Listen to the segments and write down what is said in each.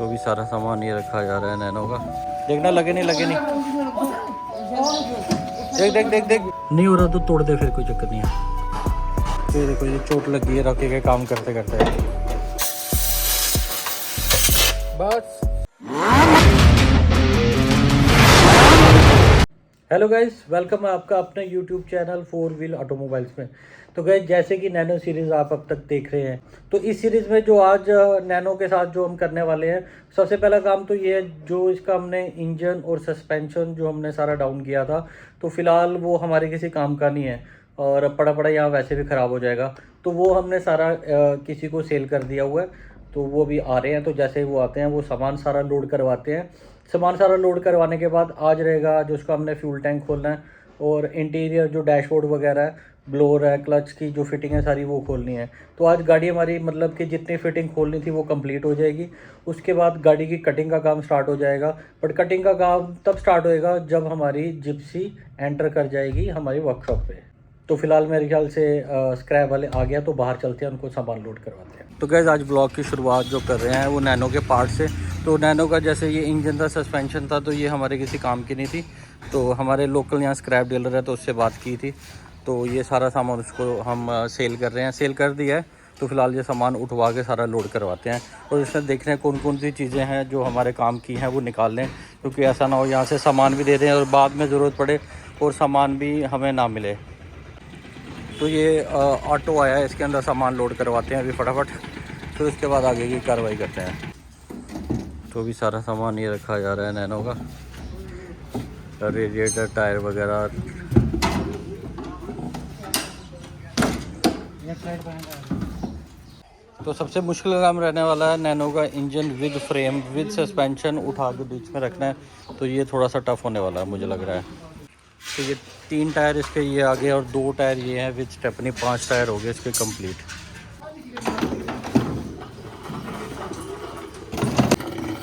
तो भी सारा सामान ये रखा जा रहा है नैनो का। देखना लगे नहीं लगे नहीं। देख देख देख देख नहीं हो रहा तो तोड़ दे, फिर कोई चक्कर नहीं है। फिर देखो ये चोट लगी है रखे के काम करते करते। बस हेलो गाइस, वेलकम है आपका अपने यूट्यूब चैनल 4 व्हील ऑटोमोबाइल्स में। तो गाइस जैसे कि नैनो सीरीज़ आप अब तक देख रहे हैं, तो इस सीरीज़ में जो आज नैनो के साथ जो हम करने वाले हैं, सबसे पहला काम तो ये है जो इसका हमने इंजन और सस्पेंशन जो हमने सारा डाउन किया था, तो फिलहाल वो हमारे किसी काम का नहीं है और पड़ा पड़ा यहाँ वैसे भी ख़राब हो जाएगा। तो वो हमने सारा किसी को सेल कर दिया हुआ है, तो वो भी आ रहे हैं। तो जैसे ही वो आते हैं वो सामान सारा लोड करवाते हैं। सामान सारा लोड करवाने के बाद आज रहेगा जो उसका हमने फ्यूल टैंक खोलना है और इंटीरियर जो डैशबोर्ड वगैरह है, ब्लोअर है, क्लच की जो फिटिंग है सारी वो खोलनी है। तो आज गाड़ी हमारी मतलब कि जितनी फिटिंग खोलनी थी वो कंप्लीट हो जाएगी। उसके बाद गाड़ी की कटिंग का काम स्टार्ट हो जाएगा। बट कटिंग का काम तब स्टार्ट होएगा जब हमारी जिप्सी एंटर कर जाएगी हमारी वर्कशॉप पे। तो फिलहाल मेरे ख्याल से स्क्रैप वाले आ गया, तो बाहर चलते हैं उनको सामान लोड करवाते हैं। तो गाइस आज ब्लॉग की शुरुआत जो कर रहे हैं वो नैनो के पार्ट से। तो नैनो का जैसे ये इंजन था, सस्पेंशन था, तो ये हमारे किसी काम की नहीं थी। तो हमारे लोकल यहाँ स्क्रैप डीलर है तो उससे बात की थी, तो ये सारा सामान उसको हम सेल कर रहे हैं, सेल कर दिया है। तो फिलहाल ये सामान उठवा के सारा लोड करवाते हैं और इसमें देख रहे हैं कौन कौन सी चीज़ें हैं जो हमारे काम की हैं वो निकाल लें, क्योंकि ऐसा ना हो यहाँ से सामान भी दे दें और बाद में ज़रूरत पड़े और सामान भी हमें ना मिले। तो ये ऑटो आया है, इसके अंदर सामान लोड करवाते हैं अभी फटाफट, फिर उसके बाद आगे की कार्रवाई करते हैं। तो भी सारा सामान ये रखा जा रहा है नैनो का, रेडिएटर, टायर वगैरह। तो सबसे मुश्किल काम रहने वाला है नैनो का engine with frame with suspension उठा के बीच में रखना है। तो ये थोड़ा सा टफ होने वाला है मुझे लग रहा है। तो ये 3 टायर इसके ये आगे और 2 टायर ये हैं विद स्टेपनी, 5 टायर हो गए इसके कंप्लीट।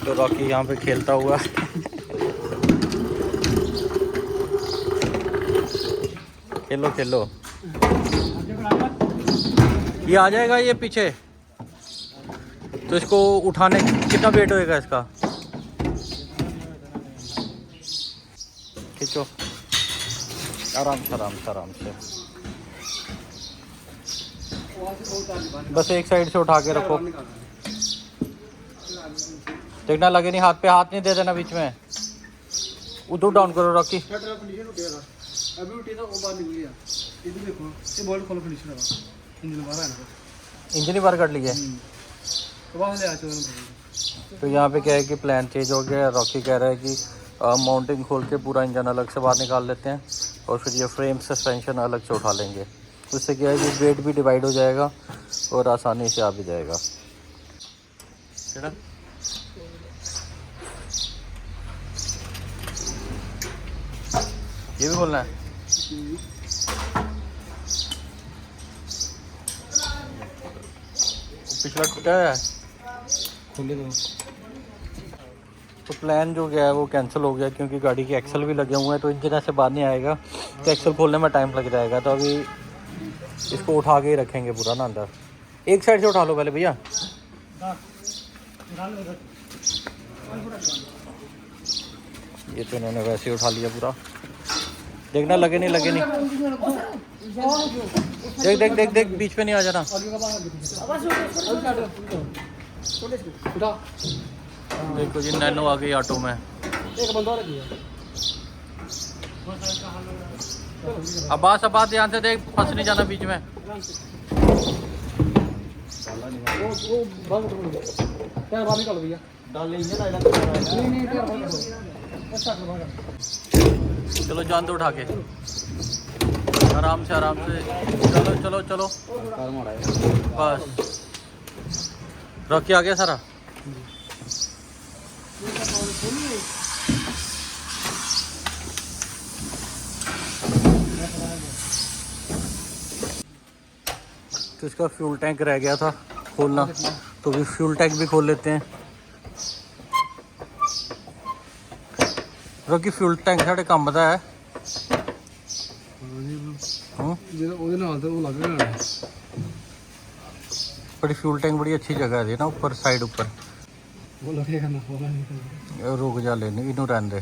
तो रॉकी यहाँ पे खेलता हुआ खेलो खेलो, ये आ जाएगा ये पीछे। तो इसको उठाने कितना वेट होएगा इसका? खींचो आराम से आराम से आराम से, बस एक साइड से उठा के रखो, देखना लगे नहीं, हाथ पे हाथ नहीं दे देना बीच में। उधर डाउन करो रॉकी। इंजन ही बार कर लिया। तो यहाँ पे क्या है कि प्लान चेंज हो गया। रॉकी कह रहा है कि माउंटिंग खोल के पूरा इंजन अलग से बाहर निकाल लेते हैं और फिर ये फ्रेम सस्पेंशन अलग से उठा लेंगे। उससे क्या है कि वेट भी डिवाइड हो जाएगा और आसानी से आ भी जाएगा। ये भी बोलना है। पिछला टूटा है तो प्लान जो गया है वो कैंसिल हो गया, क्योंकि गाड़ी के एक्सल भी लगे हुए हैं तो इंजन ऐसे बाहर नहीं आएगा, तो एक्सल खोलने में टाइम लग जाएगा। तो अभी इसको उठा के ही रखेंगे पूरा ना अंदर। एक साइड से उठा लो पहले भैया। ये तो इन्होंने वैसे ही उठा लिया पूरा, देखना लगे नहीं लगे नहीं। देख देख देख देख बीच में नहीं आ जाना। देखो जी नैनो आ गई ऑटो में। अब्बास अब्बास ध्यान से देख, फंस नहीं जाना बीच में। चलो जान दो उठा के, आराम से आराम से, चलो चलो चलो बस। रॉकी आ गया सारा। तो इसका फ्यूल टैंक रह गया था खोलना, तो भी फ्यूल टैंक भी खोल लेते हैं। रॉकी फ्यूल टैंक साढ़े काम का है। बड़ी फ्यूल टैंक बड़ी अच्छी जगह है ना ऊपर साइड ऊपर। वो लगेगा ना, बोला नहीं रुक जा लेने इनू रहने दे।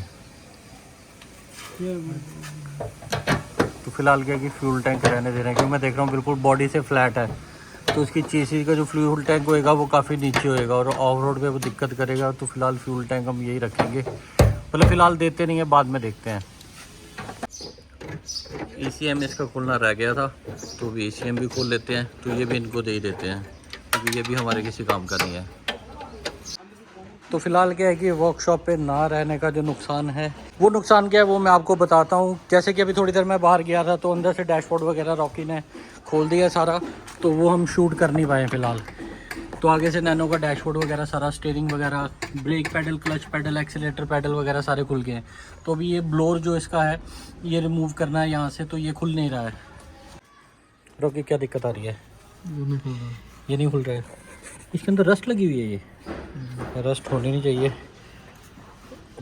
तो फिलहाल क्या कि फ्यूल टैंक रहने दे रहे हैं, क्योंकि मैं देख रहा हूँ बिल्कुल बॉडी से फ्लैट है, तो उसकी चेसिस का जो फ्यूल टैंक होएगा वो काफ़ी नीचे होएगा और ऑफ रोड पे वो दिक्कत करेगा। तो फिलहाल फ्यूल टैंक हम यही रखेंगे, मतलब फ़िलहाल देते नहीं है, बाद में देखते हैं। ECM इसका खोलना रह गया था, तो भी ECM भी खोल लेते हैं, तो ये भी इनको दे ही देते हैं, क्योंकि ये भी हमारे किसी काम का नहीं है। तो फिलहाल क्या है कि वर्कशॉप पे ना रहने का जो नुकसान है, वो नुकसान क्या है वो मैं आपको बताता हूँ। जैसे कि अभी थोड़ी देर मैं बाहर गया था, तो अंदर से डैशबोर्ड वगैरह रॉकी ने खोल दिया सारा, तो वो हम शूट कर नहीं पाए फ़िलहाल। तो आगे से नैनो का डैशबोर्ड वगैरह सारा, स्टीयरिंग वगैरह, brake pedal, clutch pedal, accelerator pedal वगैरह सारे खुल गए हैं। तो अभी ये ब्लोअर जो इसका है ये रिमूव करना है यहाँ से, तो ये खुल नहीं रहा है। रॉकी क्या दिक्कत आ रही है? ये नहीं खुल रहा है, इसके अंदर रस्ट लगी हुई है। ये रस्ट होनी नहीं चाहिए।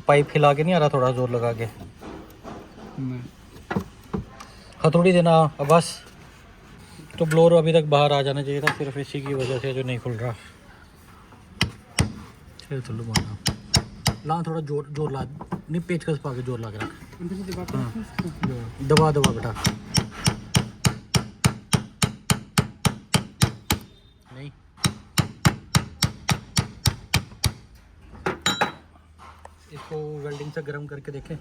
पाइप हिला के नहीं आ रहा, थोड़ा जोर लगा के हथौड़ी देना बस। तो ब्लोअर अभी तक बाहर आ जाना चाहिए था, सिर्फ इसी की वजह से जो नहीं खुल रहा। चलो मारना ला, थोड़ा जोर जोर ला, नहीं पेचकस पा के जोर ला के रख। हाँ दबा दबा बेटा, नहीं इसको वेल्डिंग से गर्म करके देखें,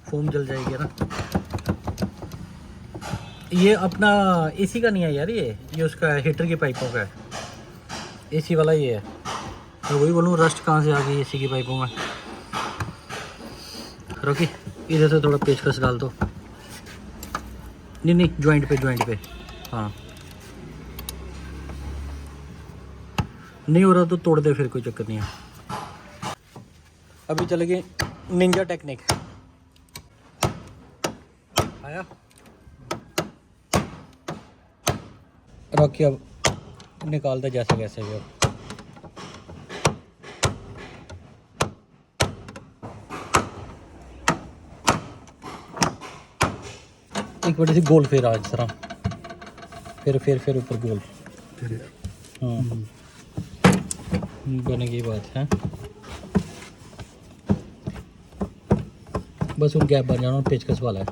फोम जल जाएगी ना। ये अपना एसी का नहीं है यार, ये उसका हीटर की पाइपों का है, एसी वाला ये है। मैं वही बोलूँ, रस्ट कहाँ से आ गई एसी की पाइपों में। रोकी इधर से थोड़ा पेचकस डाल दो। नहीं जॉइंट पे हाँ, नहीं हो रहा तो तोड़ दे, फिर कोई चक्कर नहीं है। अभी चलेंगे निंजा टेक्निक। आया रॉकी, अब निकाल दे जैसे कैसे भी। एक बड़ी सी गोल फेर आज तरह, फिर ऊपर गोल। हाँ बनेगी बात है, बस उन गैप बन जाना, पेचकस वाला है।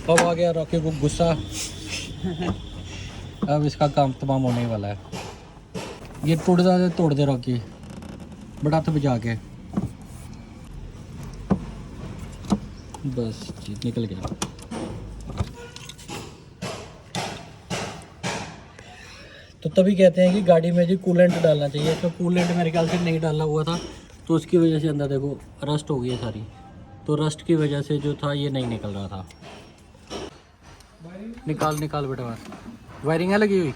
अब आ गया रॉकी को गुस्सा। अब इसका काम तमाम होने वाला है। ये तोड़ दे रॉकी, बड़ा तो बजा के, बस जी निकल गया। तो तभी कहते हैं कि गाड़ी में जी कूलेंट डालना चाहिए। तो कूलेंट मेरे ख्याल से नहीं डाला हुआ था, तो उसकी वजह से अंदर देखो रस्ट हो गई है सारी। तो रस्ट की वजह से जो था ये नहीं निकल रहा था। निकाल बेटा, वायरिंग है लगी हुई,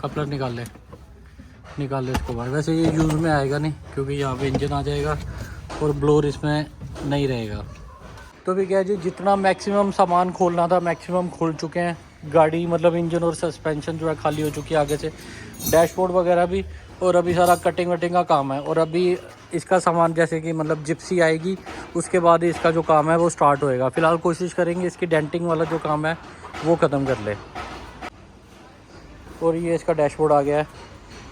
कपलर निकाल ले इसको बाहर। वैसे ये यूज़ में आएगा नहीं, क्योंकि यहाँ पे इंजन आ जाएगा और ब्लोअर इसमें नहीं रहेगा। तो भी क्या जी, जितना मैक्सिमम सामान खोलना था मैक्सिमम खोल चुके हैं। गाड़ी मतलब इंजन और सस्पेंशन जो है खाली हो चुकी है आगे से, डैशबोर्ड वगैरह भी, और अभी सारा कटिंग वटिंग का काम है। और अभी इसका सामान जैसे कि मतलब जिप्सी आएगी, उसके बाद ही इसका जो काम है वो स्टार्ट होएगा। फ़िलहाल कोशिश करेंगे इसकी डेंटिंग वाला जो काम है वो ख़त्म कर ले। और ये इसका डैशबोर्ड आ गया है,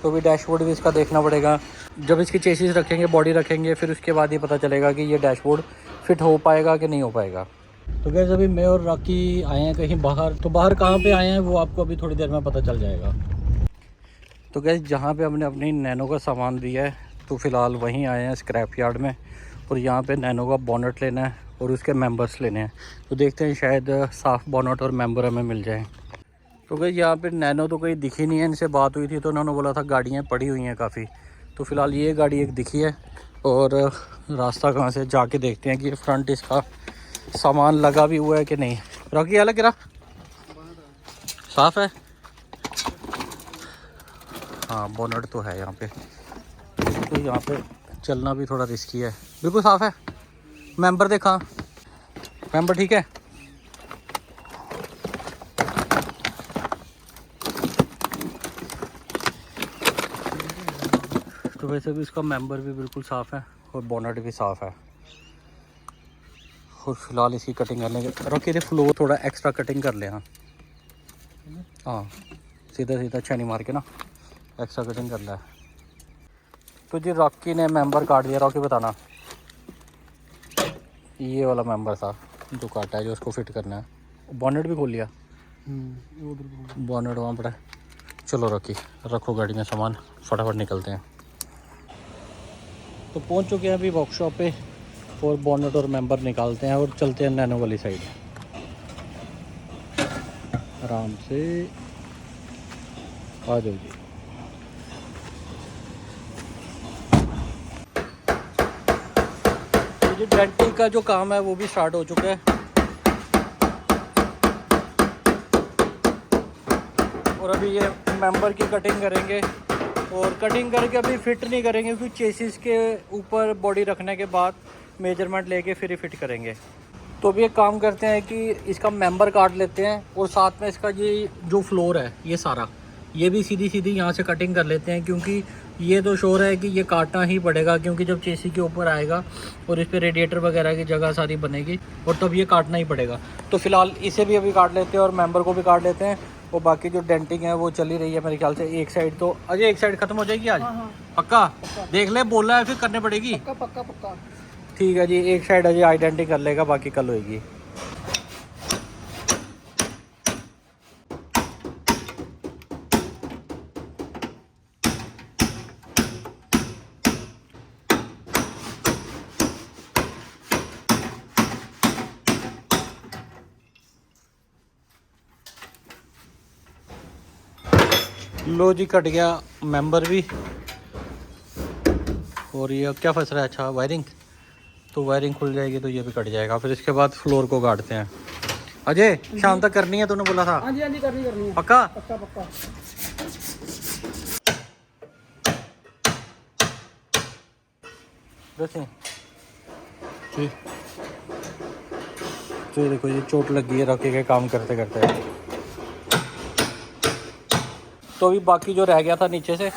तो भी डैशबोर्ड भी इसका देखना पड़ेगा। जब इसकी चेसिस रखेंगे, बॉडी रखेंगे, फिर उसके बाद ही पता चलेगा कि ये डैशबोर्ड फिट हो पाएगा कि नहीं हो पाएगा। तो गैस अभी मैं और रॉकी आए हैं कहीं बाहर। तो बाहर कहाँ पे आए हैं वो आपको अभी थोड़ी देर में पता चल जाएगा। तो गैस जहाँ पे हमने अपनी नैनो का सामान दिया है, तो फ़िलहाल वहीं आए हैं स्क्रैप यार्ड में, और यहाँ पे नैनो का बोनट लेना है और उसके मेंबर्स लेने हैं। तो देखते हैं शायद साफ़ बोनट और मेंबर हमें मिल जाएँ। तो गैस यहाँ पे नैनो तो कहीं दिखी नहीं है। इनसे बात हुई थी तो उन्होंने बोला था गाड़ियाँ पड़ी हुई हैं काफ़ी। तो फ़िलहाल ये गाड़ी एक दिखी है, और रास्ता कहाँ से जाके देखते हैं कि फ्रंट इसका सामान लगा भी हुआ है कि नहीं। रॉकी अलग गिरा साफ़ है, हाँ बोनट तो है यहाँ पे। तो यहाँ पे चलना भी थोड़ा रिस्की है। बिल्कुल साफ़ है। मेंबर देखा, मेंबर ठीक है। तो वैसे भी इसका मेंबर भी बिल्कुल साफ़ है और बोनट भी साफ़ है। और फिलहाल इसकी कटिंग करने के रॉकी दे फ्लोर थोड़ा एक्स्ट्रा कटिंग कर ले। हाँ हाँ, सीधा सीधा छेनी मार के ना एक्स्ट्रा कटिंग कर लिया। तो जी रॉकी ने मेंबर काट दिया। रॉकी बताना, ये वाला मेंबर था जो काटा है, जो उसको फिट करना है। बॉनेट भी खोल लिया, बॉनेट वहाँ पड़ा है। चलो रॉकी रखो गाड़ी में सामान, फटाफट निकलते हैं। तो पहुँच चुके हैं अभी वर्कशॉप पे और बॉनेट और मेंबर निकालते हैं और चलते हैं नैनो वाली साइड। आराम से आ जाओ जी। जो डेंटिंग का जो काम है वो भी स्टार्ट हो चुका है और अभी ये मेंबर की कटिंग करेंगे। और कटिंग करके अभी फिट नहीं करेंगे क्योंकि चेसिस के ऊपर बॉडी रखने के बाद मेजरमेंट लेके फिर ही फिट करेंगे। तो अभी एक काम करते हैं कि इसका मेंबर काट लेते हैं और साथ में इसका ये जो फ्लोर है ये सारा, ये भी सीधी सीधी यहाँ से कटिंग कर लेते हैं, क्योंकि ये तो श्योर है कि ये काटना ही पड़ेगा, क्योंकि जब चेसी के ऊपर आएगा और इस पर रेडिएटर वगैरह की जगह सारी बनेगी और तब ये काटना ही पड़ेगा। तो फिलहाल इसे भी अभी काट लेते हैं और मेंबर को भी काट लेते हैं। और बाकी जो डेंटिंग है वो चली रही है मेरे ख्याल से। एक साइड तो अजय एक साइड खत्म हो जाएगी आज। हाँ, पक्का देख ले, बोला है फिर करने पड़ेगी। पक्का पक्का पक्का। ठीक है जी, एक साइड अजय आइडेंटिटी कर लेगा, बाकी कल होएगी। लो जी कट गया मेंबर भी। और ये अब क्या फंस रहा है? अच्छा वायरिंग, तो वायरिंग खुल जाएगी तो ये भी कट जाएगा। फिर इसके बाद फ्लोर को काटते हैं। अजय शाम तक करनी है, तूने बोला था। हाँ जी करनी है। पक्का पक्का पक्का। जी तो देखो ये चोट लगी है रॉकी के काम करते करते। तो अभी बाकी जो रह गया था नीचे से,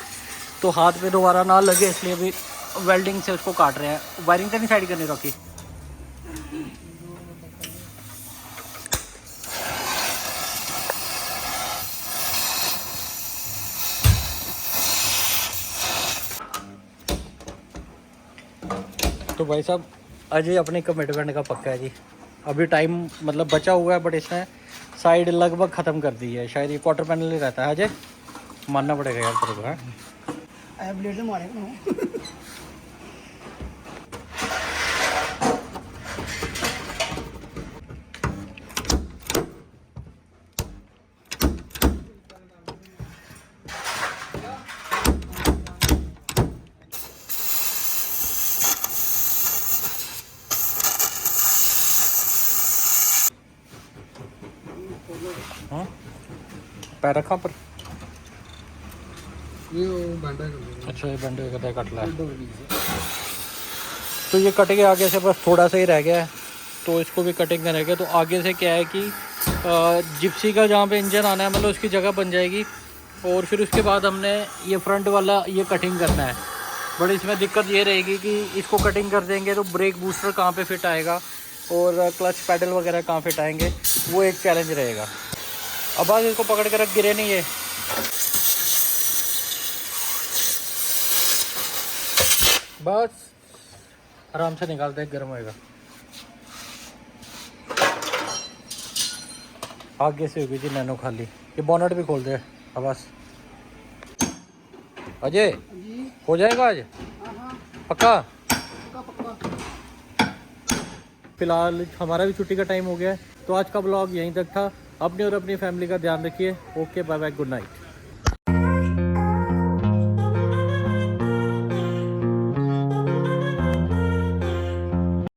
तो हाथ पे दोबारा ना लगे इसलिए अभी वेल्डिंग से उसको काट रहे हैं। वायरिंग तो नहीं साइड करनी रॉकी। तो भाई साहब अजय अपने कमिटमेंट का पक्का है जी। अभी टाइम मतलब बचा हुआ है, बट इसने साइड लगभग ख़त्म कर दी है। शायद ये क्वार्टर पैनल ही रहता है। अजय मानना पड़ेगा यार तेरे को। है ब्लेड से मारेगा। हाँ पैर रखा पर। ये बैंडा कर। अच्छा ये बंडे का कट ला है। तो ये कट के आगे से बस थोड़ा सा ही रह गया है, तो इसको भी कटिंग करेंगे। तो आगे से क्या है कि जिप्सी का जहाँ पे इंजन आना है मतलब उसकी जगह बन जाएगी। और फिर उसके बाद हमने ये फ्रंट वाला ये कटिंग करना है। बट इसमें दिक्कत ये रहेगी कि इसको कटिंग कर देंगे तो ब्रेक बूस्टर कहाँ पे फिट आएगा और क्लच पैडल वगैरह कहाँ फिट आएंगे, वो एक चैलेंज रहेगा। अब आज इसको पकड़ के रख गिरे नहीं है। बस आराम से निकालते हैं, गर्म होएगा। आगे से होगी जी नैनो खाली। ये बोनट भी खोल दे बस। अजय हो जाएगा आज पक्का। फिलहाल हमारा भी छुट्टी का टाइम हो गया है, तो आज का ब्लॉग यहीं तक था। अपने और अपनी फैमिली का ध्यान रखिए। Okay bye bye, good night.